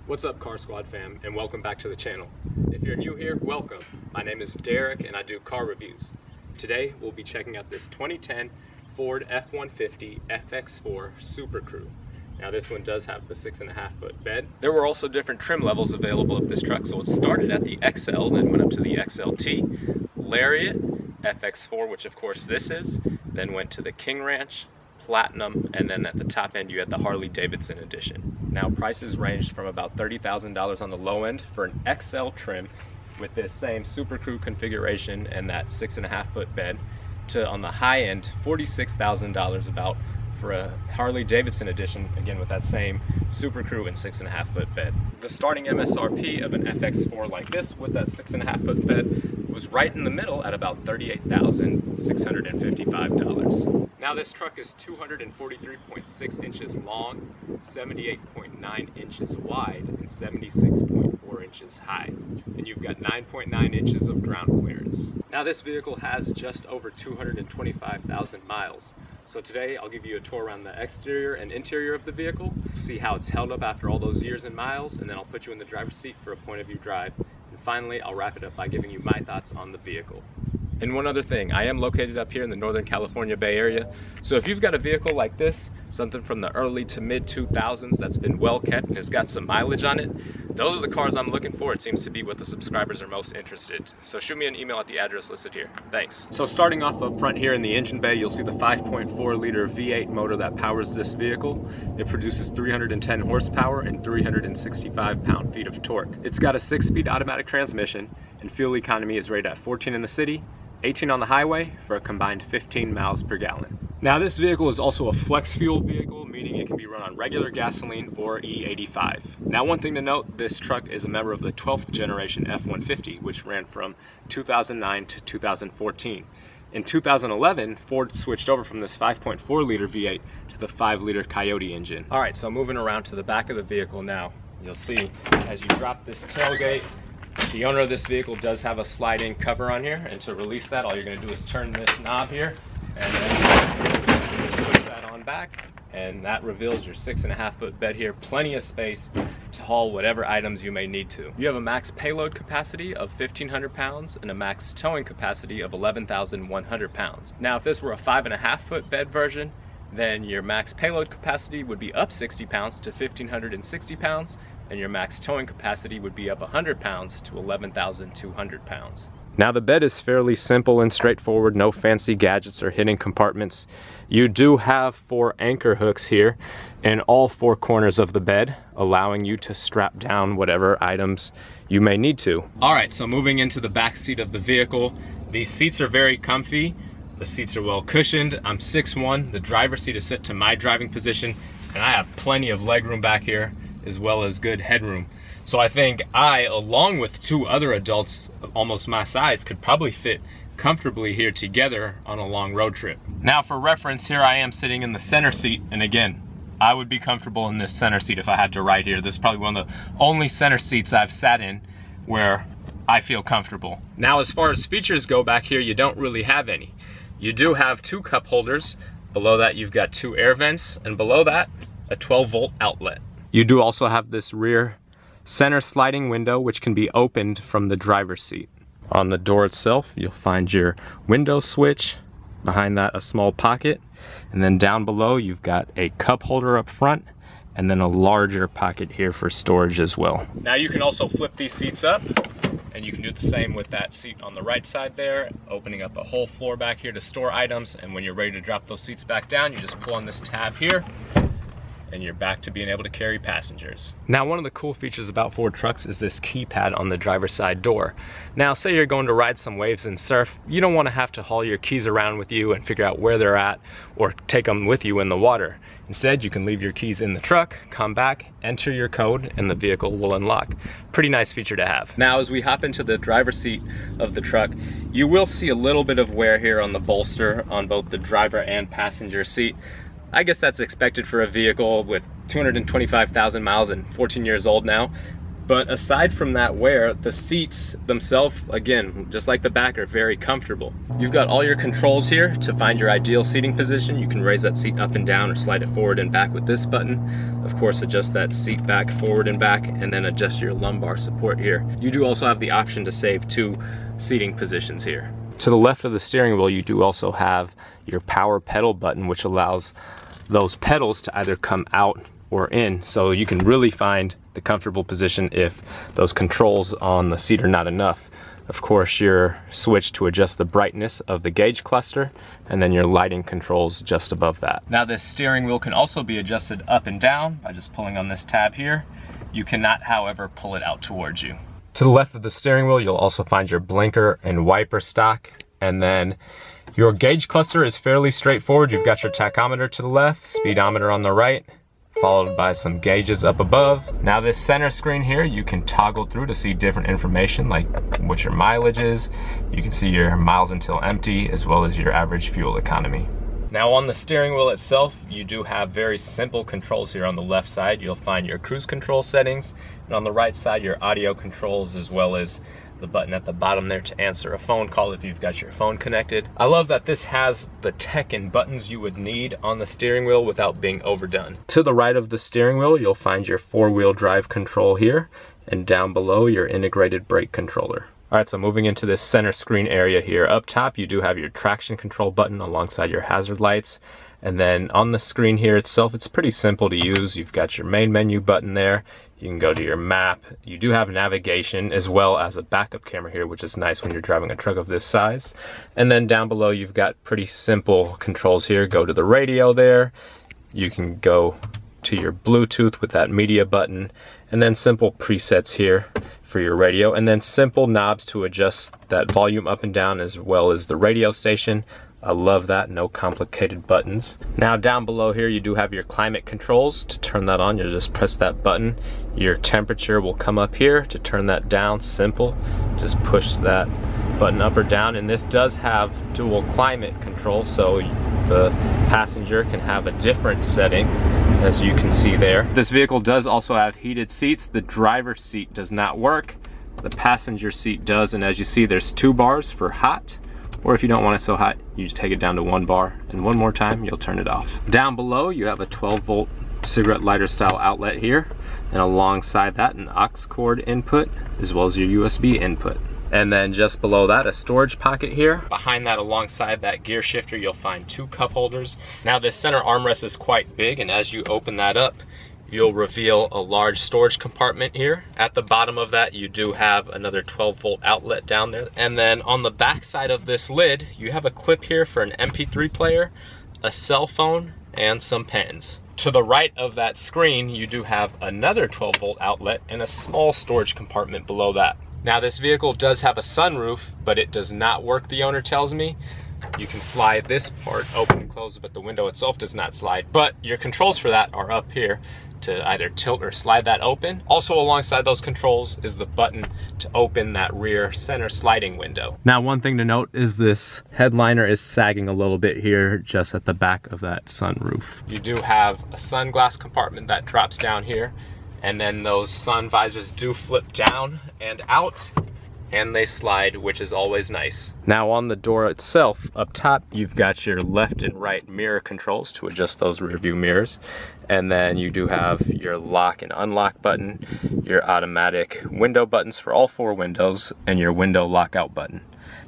What's up, Car Squad fam, and welcome back to the channel. If you're new here, welcome. My name is Derek and I do car reviews. Today we'll be checking out this 2010 Ford F150 FX4 Supercrew. Now this one does have the 6.5 foot bed. There were also different trim levels available of this truck, so it started at the XL, then went up to the XLT, Lariat, FX4, which of course this is, then went to the King Ranch, Platinum, and then at the top end you had the Harley Davidson edition. Now prices ranged from about $30,000 on the low end for an XL trim with this same Supercrew configuration and that 6.5 foot bed to, on the high end, $46,000 about for a Harley Davidson edition, again with that same Supercrew and 6.5 foot bed. The starting MSRP of an FX4 like this with that 6.5 foot bed was right in the middle at about $38,655. Now this truck is 243.6 inches long, 78.9 inches wide, and 76.4 inches high. And you've got 9.9 inches of ground clearance. Now this vehicle has just over 225,000 miles. So today I'll give you a tour around the exterior and interior of the vehicle, see how it's held up after all those years and miles, and then I'll put you in the driver's seat for a point of view drive. And finally, I'll wrap it up by giving you my thoughts on the vehicle. And one other thing, I am located up here in the Northern California Bay Area, so if you've got a vehicle like this, something from the early to mid 2000s that's been well kept and has got some mileage on it, those are the cars I'm looking for. It seems to be what the subscribers are most interested. So shoot me an email at the address listed here. Thanks. So starting off up front here in the engine bay, you'll see the 5.4 liter V8 motor that powers this vehicle. It produces 310 horsepower and 365 pound-feet of torque. It's got a 6-speed automatic transmission, and fuel economy is rated at 14 in the city, 18 on the highway, for a combined 15 miles per gallon. Now this vehicle is also a flex fuel vehicle, meaning it can be run on regular gasoline or E85. Now one thing to note, this truck is a member of the 12th generation F150, which ran from 2009 to 2014. In 2011, Ford switched over from this 5.4 liter V8 to the 5 liter Coyote engine. Alright, so moving around to the back of the vehicle now, you'll see as you drop this tailgate, the owner of this vehicle does have a sliding cover on here, and to release that, all you're going to do is turn this knob here, and then just push that on back, and that reveals your 6.5 foot bed here. Plenty of space to haul whatever items you may need to. You have a max payload capacity of 1,500 pounds and a max towing capacity of 11,100 pounds. Now, if this were a 5.5 foot bed version, then your max payload capacity would be up 60 pounds to 1,560 pounds, and your max towing capacity would be up 100 pounds to 11,200 pounds. Now the bed is fairly simple and straightforward, no fancy gadgets or hidden compartments. You do have 4 anchor hooks here in all 4 corners of the bed, allowing you to strap down whatever items you may need to. Alright, so moving into the back seat of the vehicle, these seats are very comfy. The seats are well cushioned. I'm 6'1", the driver's seat is set to my driving position, and I have plenty of legroom back here, as well as good headroom. So I think I, along with 2 other adults almost my size, could probably fit comfortably here together on a long road trip. Now for reference, here I am sitting in the center seat, and again, I would be comfortable in this center seat if I had to ride here. This is probably one of the only center seats I've sat in where I feel comfortable. Now as far as features go back here, you don't really have any. You do have 2 cup holders. Below that you've got 2 air vents, and below that a 12-volt outlet. You do also have this rear center sliding window, which can be opened from the driver's seat. On the door itself, you'll find your window switch. Behind that, a small pocket. And then down below, you've got a cup holder up front, and then a larger pocket here for storage as well. Now you can also flip these seats up, and you can do the same with that seat on the right side there, opening up a whole floor back here to store items. And when you're ready to drop those seats back down, you just pull on this tab here, and you're back to being able to carry passengers. Now one of the cool features about Ford trucks is this keypad on the driver's side door. Now say you're going to ride some waves and surf, you don't want to have to haul your keys around with you and figure out where they're at or take them with you in the water. Instead, you can leave your keys in the truck, come back, enter your code, and the vehicle will unlock. Pretty nice feature to have. Now as we hop into the driver's seat of the truck, you will see a little bit of wear here on the bolster on both the driver and passenger seat. I guess that's expected for a vehicle with 225,000 miles and 14 years old now. But aside from that wear, the seats themselves, again, just like the back, are very comfortable. You've got all your controls here to find your ideal seating position. You can raise that seat up and down or slide it forward and back with this button. Of course, adjust that seat back, forward and back, and then adjust your lumbar support here. You do also have the option to save 2 seating positions here. To the left of the steering wheel, you do also have your power pedal button, which allows those pedals to either come out or in, so you can really find the comfortable position if those controls on the seat are not enough. Of course, your switch to adjust the brightness of the gauge cluster, and then your lighting controls just above that. Now this steering wheel can also be adjusted up and down by just pulling on this tab here. You cannot, however, pull it out towards you. To the left of the steering wheel, you'll also find your blinker and wiper stock, and then your gauge cluster is fairly straightforward. You've got your tachometer to the left, speedometer on the right, followed by some gauges up above. Now this center screen here, you can toggle through to see different information like what your mileage is. You can see your miles until empty, as well as your average fuel economy. Now on the steering wheel itself, you do have very simple controls here. On the left side, you'll find your cruise control settings, and on the right side, your audio controls, as well as the button at the bottom there to answer a phone call if you've got your phone connected. I love that this has the tech and buttons you would need on the steering wheel without being overdone. To the right of the steering wheel, you'll find your 4-wheel drive control here, and down below your integrated brake controller. Alright, so moving into this center screen area here. Up top, you do have your traction control button alongside your hazard lights. And then on the screen here itself, it's pretty simple to use. You've got your main menu button there. You can go to your map. You do have navigation as well as a backup camera here, which is nice when you're driving a truck of this size. And then down below, you've got pretty simple controls here. Go to the radio there. You can go to your Bluetooth with that media button, and then simple presets here for your radio, and then simple knobs to adjust that volume up and down as well as the radio station. I love that, no complicated buttons. Now down below here, you do have your climate controls. To turn that on, you'll just press that button. Your temperature will come up here. To turn that down, simple. Just push that button up or down, and this does have dual climate control, so the passenger can have a different setting, as you can see there. This vehicle does also have heated seats. The driver's seat does not work. The passenger seat does, and as you see, there's 2 bars for hot. Or if you don't want it so hot, you just take it down to 1 bar, and one more time, you'll turn it off. Down below, you have a 12-volt cigarette lighter style outlet here, and alongside that, an aux cord input, as well as your USB input. And then just below that, a storage pocket here. Behind that, alongside that gear shifter, you'll find 2 cup holders. Now this center armrest is quite big, and as you open that up, you'll reveal a large storage compartment here. At the bottom of that, you do have another 12-volt outlet down there. And then on the back side of this lid, you have a clip here for an MP3 player, a cell phone, and some pens. To the right of that screen, you do have another 12-volt outlet and a small storage compartment below that. Now this vehicle does have a sunroof, but it does not work, the owner tells me. You can slide this part open and close, but the window itself does not slide. But your controls for that are up here to either tilt or slide that open. Also alongside those controls is the button to open that rear center sliding window. Now one thing to note is this headliner is sagging a little bit here just at the back of that sunroof. You do have a sunglass compartment that drops down here, and then those sun visors do flip down and out, and they slide, which is always nice. Now on the door itself, up top, you've got your left and right mirror controls to adjust those rear view mirrors. And then you do have your lock and unlock button, your automatic window buttons for all 4 windows, and your window lockout button.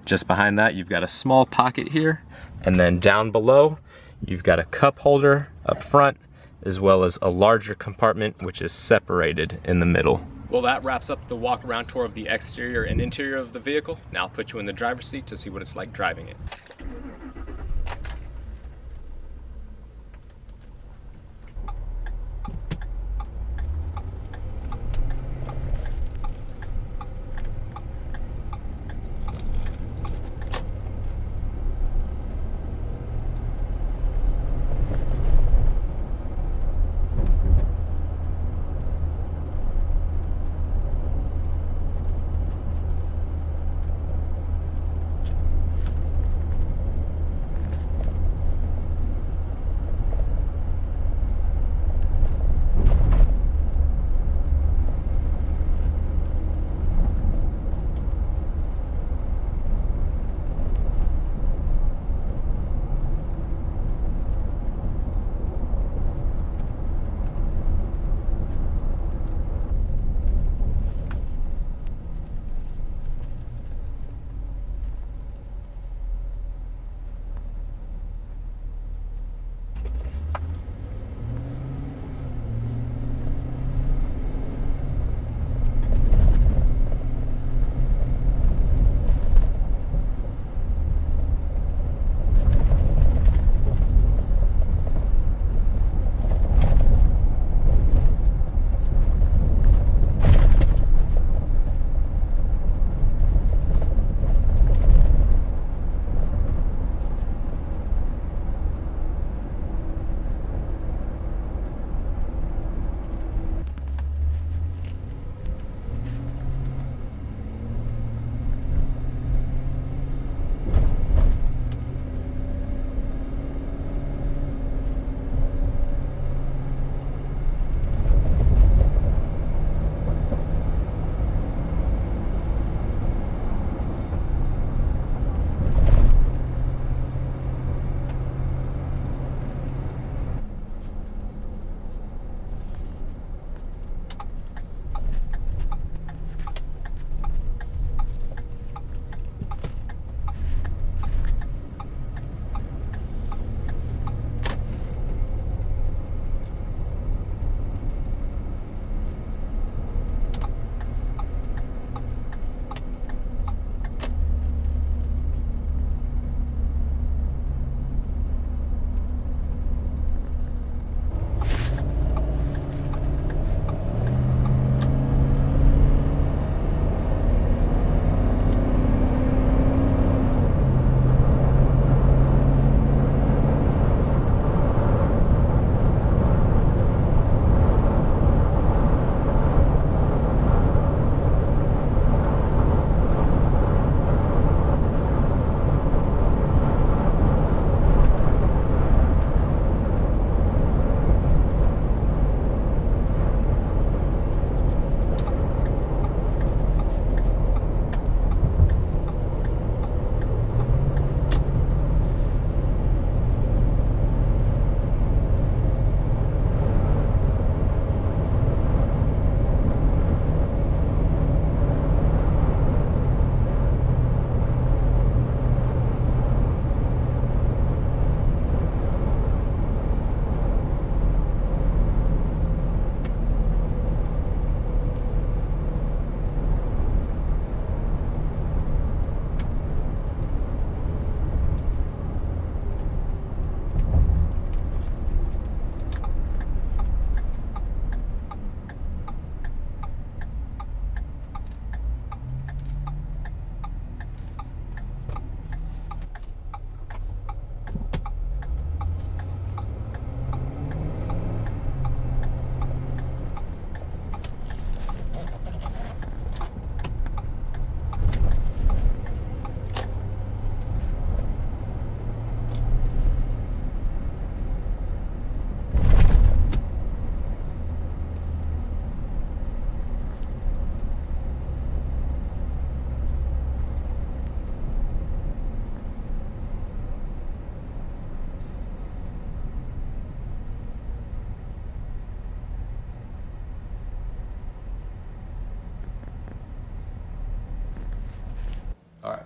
Just behind that, you've got a small pocket here, and then down below, you've got a cup holder up front, as well as a larger compartment, which is separated in the middle. Well, that wraps up the walk around tour of the exterior and interior of the vehicle. Now I'll put you in the driver's seat to see what it's like driving it.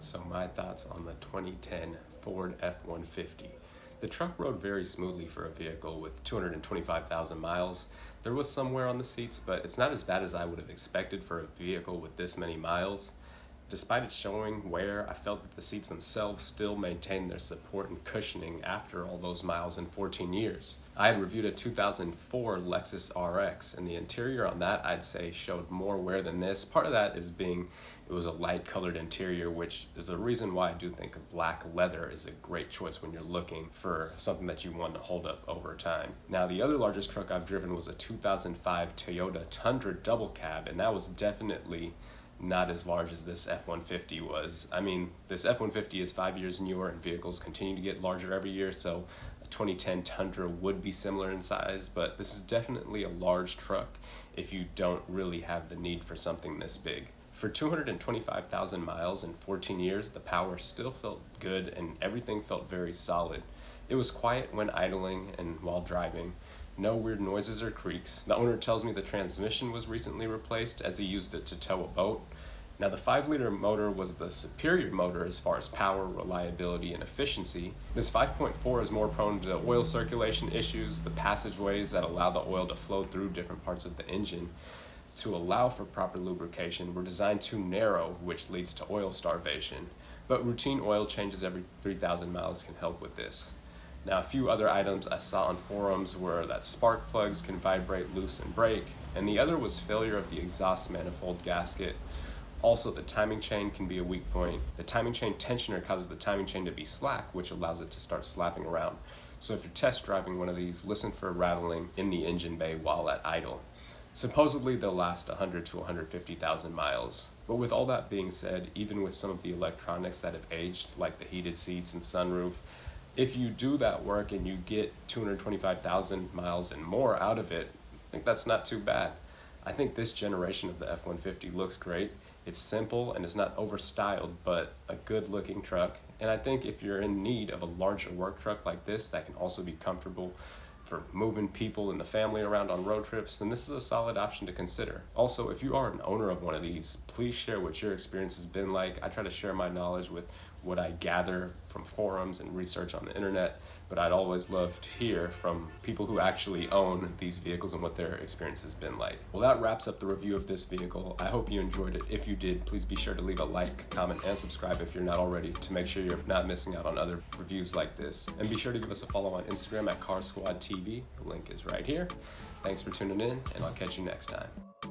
So my thoughts on the 2010 Ford F150. The truck rode very smoothly for a vehicle with 225,000 miles. There was some wear on the seats, but it's not as bad as I would have expected for a vehicle with this many miles. Despite it showing wear, I felt that the seats themselves still maintained their support and cushioning after all those miles in 14 years. I had reviewed a 2004 Lexus RX, and the interior on that I'd say showed more wear than this. Part of that is being it was a light colored interior, which is a reason why I do think black leather is a great choice when you're looking for something that you want to hold up over time. Now, the other largest truck I've driven was a 2005 Toyota Tundra double cab, and that was definitely not as large as this F-150 was. I mean, this F-150 is 5 years newer and vehicles continue to get larger every year, so a 2010 Tundra would be similar in size, but this is definitely a large truck if you don't really have the need for something this big. For 225,000 miles and 14 years, the power still felt good and everything felt very solid. It was quiet when idling and while driving. No weird noises or creaks. The owner tells me the transmission was recently replaced as he used it to tow a boat. Now, the 5-liter motor was the superior motor as far as power, reliability, and efficiency. This 5.4 is more prone to oil circulation issues. The passageways that allow the oil to flow through different parts of the engine to allow for proper lubrication were designed too narrow, which leads to oil starvation. But routine oil changes every 3,000 miles can help with this. Now, a few other items I saw on forums were that spark plugs can vibrate, loose, and break, and the other was failure of the exhaust manifold gasket. Also, the timing chain can be a weak point. The timing chain tensioner causes the timing chain to be slack, which allows it to start slapping around. So if you're test driving one of these, listen for rattling in the engine bay while at idle. Supposedly they'll last 100 to 150,000 miles. But with all that being said, even with some of the electronics that have aged, like the heated seats and sunroof, if you do that work and you get 225,000 miles and more out of it, I think that's not too bad. I think this generation of the F-150 looks great. It's simple and it's not overstyled, but a good looking truck. And I think if you're in need of a larger work truck like this that can also be comfortable for moving people and the family around on road trips, then this is a solid option to consider. Also, if you are an owner of one of these, please share what your experience has been like. I try to share my knowledge with what I gather from forums and research on the internet, but I'd always love to hear from people who actually own these vehicles and what their experience has been like. Well, that wraps up the review of this vehicle. I hope you enjoyed it. If you did, please be sure to leave a like, comment, and subscribe if you're not already to make sure you're not missing out on other reviews like this. And be sure to give us a follow on Instagram at CarSquadTV. The link is right here. Thanks for tuning in, and I'll catch you next time.